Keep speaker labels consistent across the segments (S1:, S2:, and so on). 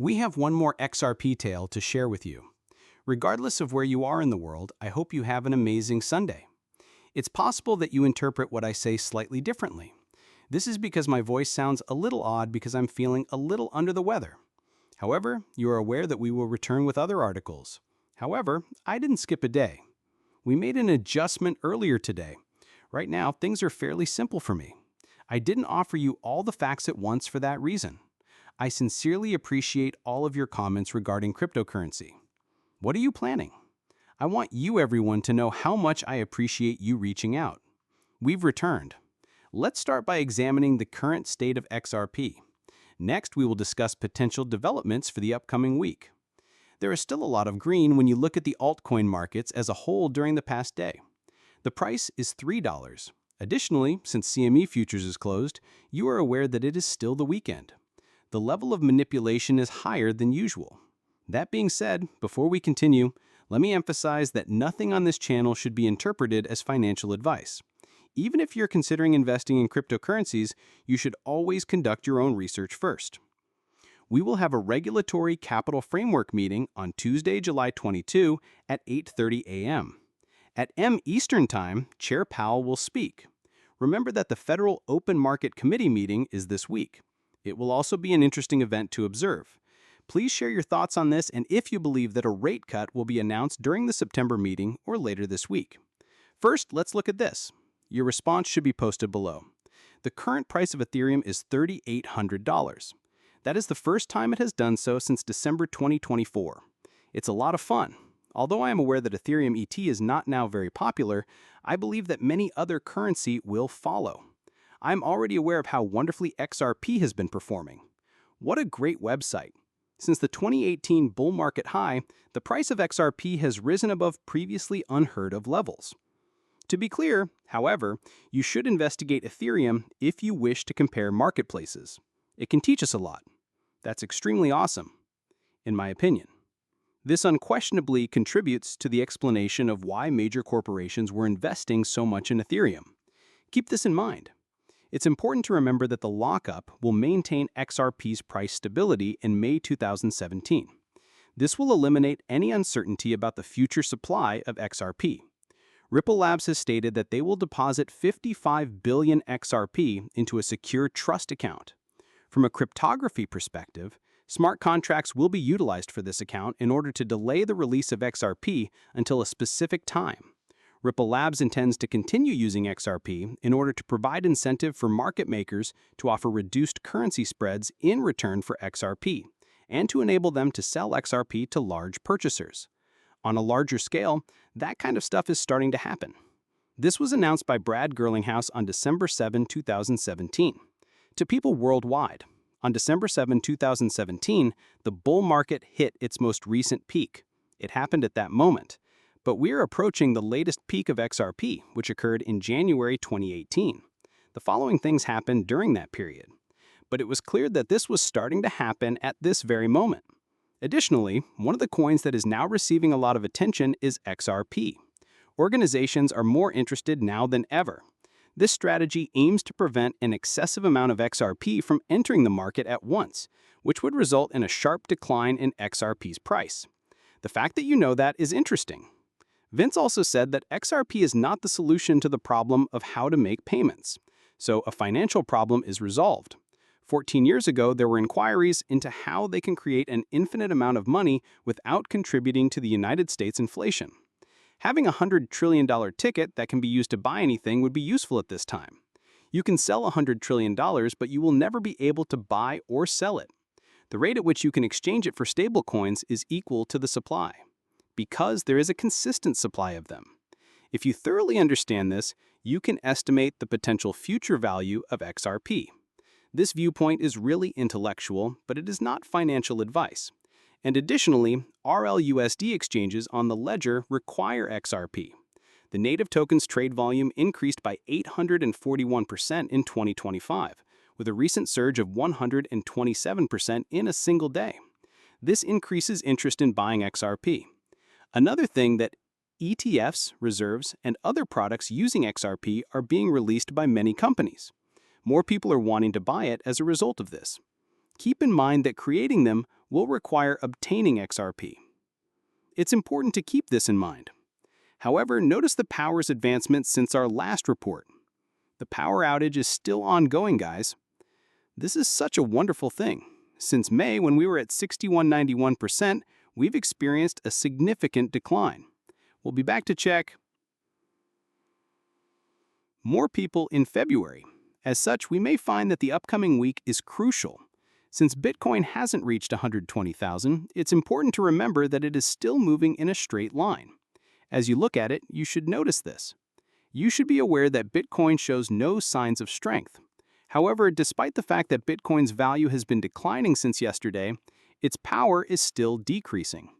S1: We have one more XRP tale to share with you. Regardless of where you are in the world, I hope you have an amazing Sunday. It's possible that you interpret what I say slightly differently. This is because my voice sounds a little odd because I'm feeling a little under the weather. However, you are aware that we will return with other articles. However, I didn't skip a day. We made an adjustment earlier today. Right now, things are fairly simple for me. I didn't offer you all the facts at once for that reason. I sincerely appreciate all of your comments regarding cryptocurrency. What are you planning? I want you everyone to know how much I appreciate you reaching out. We've returned. Let's start by examining the current state of XRP. Next, we will discuss potential developments for the upcoming week. There is still a lot of green when you look at the altcoin markets as a whole during the past day. The price is $3. Additionally, since CME futures is closed, you are aware that it is still the weekend. The level of manipulation is higher than usual. That being said, before we continue, let me emphasize that nothing on this channel should be interpreted as financial advice. Even if you're considering investing in cryptocurrencies, you should always conduct your own research first. We will have a regulatory capital framework meeting on Tuesday, July 22 at 8:30 a.m. At M Eastern Time, Chair Powell will speak. Remember that the Federal Open Market Committee meeting is this week. It will also be an interesting event to observe. Please share your thoughts on this and if you believe that a rate cut will be announced during the September meeting or later this week. First, let's look at this. Your response should be posted below. The current price of Ethereum is $3,800. That is the first time it has done so since December 2024. It's a lot of fun. Although I am aware that Ethereum ET is not now very popular, I believe that many other currency will follow. I'm already aware of how wonderfully XRP has been performing. What a great website. Since the 2018 bull market high, the price of XRP has risen above previously unheard of levels. To be clear, however, you should investigate Ethereum if you wish to compare marketplaces. It can teach us a lot. That's extremely awesome, in my opinion. This unquestionably contributes to the explanation of why major corporations were investing so much in Ethereum. Keep this in mind. It's important to remember that the lockup will maintain XRP's price stability in May 2017. This will eliminate any uncertainty about the future supply of XRP. Ripple Labs has stated that they will deposit 55 billion XRP into a secure trust account. From a cryptography perspective, smart contracts will be utilized for this account in order to delay the release of XRP until a specific time. Ripple Labs intends to continue using XRP in order to provide incentive for market makers to offer reduced currency spreads in return for XRP, and to enable them to sell XRP to large purchasers. On a larger scale, that kind of stuff is starting to happen. This was announced by Brad Gerlinghouse on December 7, 2017. To people worldwide, on December 7, 2017, the bull market hit its most recent peak. It happened at that moment. But we're approaching the latest peak of XRP, which occurred in January 2018. The following things happened during that period. But it was clear that this was starting to happen at this very moment. Additionally, one of the coins that is now receiving a lot of attention is XRP. Organizations are more interested now than ever. This strategy aims to prevent an excessive amount of XRP from entering the market at once, which would result in a sharp decline in XRP's price. The fact that you know that is interesting. Vince also said that XRP is not the solution to the problem of how to make payments, so a financial problem is resolved. 14 years ago, there were inquiries into how they can create an infinite amount of money without contributing to the United States inflation. Having a $100 trillion ticket that can be used to buy anything would be useful at this time. You can sell $100 trillion, but you will never be able to buy or sell it. The rate at which you can exchange it for stablecoins is equal to the supply, because there is a consistent supply of them. If you thoroughly understand this, you can estimate the potential future value of XRP. This viewpoint is really intellectual, but it is not financial advice. And additionally, RLUSD exchanges on the ledger require XRP. The native token's trade volume increased by 841% in 2025, with a recent surge of 127% in a single day. This increases interest in buying XRP. Another thing that ETFs, reserves, and other products using XRP are being released by many companies. More people are wanting to buy it as a result of this. Keep in mind that creating them will require obtaining XRP. It's important to keep this in mind. However, notice the power's advancement since our last report. The power outage is still ongoing, guys. This is such a wonderful thing. Since May, when we were at 61.91%, we've experienced a significant decline. We'll be back to check more people in February. As such, we may find that the upcoming week is crucial. Since Bitcoin hasn't reached 120,000, it's important to remember that it is still moving in a straight line. As you look at it, you should notice this. You should be aware that Bitcoin shows no signs of strength. However, despite the fact that Bitcoin's value has been declining since yesterday, its power is still decreasing.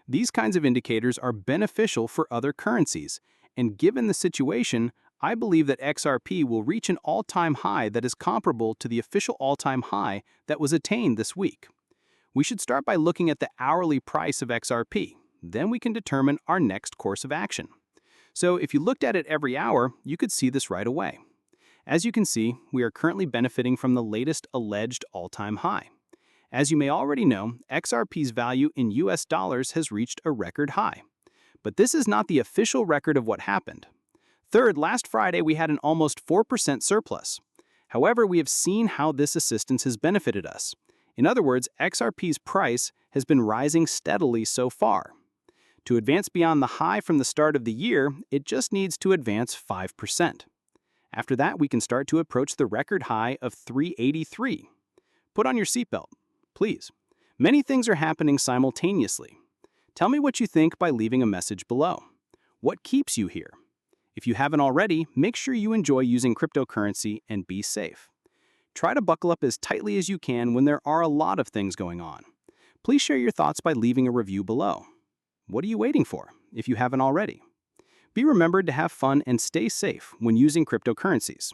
S1: These kinds of indicators are beneficial for other currencies, and given the situation, I believe that XRP will reach an all-time high that is comparable to the official all-time high that was attained this week. We should start by looking at the hourly price of XRP. Then we can determine our next course of action. So if you looked at it every hour, you could see this right away. As you can see, we are currently benefiting from the latest alleged all-time high. As you may already know, XRP's value in US dollars has reached a record high. But this is not the official record of what happened. Third, last Friday we had an almost 4% surplus. However, we have seen how this assistance has benefited us. In other words, XRP's price has been rising steadily so far. To advance beyond the high from the start of the year, it just needs to advance 5%. After that, we can start to approach the record high of 383. Put on your seatbelt, please. Many things are happening simultaneously. Tell me what you think by leaving a message below. What keeps you here? If you haven't already, make sure you enjoy using cryptocurrency and be safe. Try to buckle up as tightly as you can when there are a lot of things going on. Please share your thoughts by leaving a review below. What are you waiting for, if you haven't already? Be remembered to have fun and stay safe when using cryptocurrencies.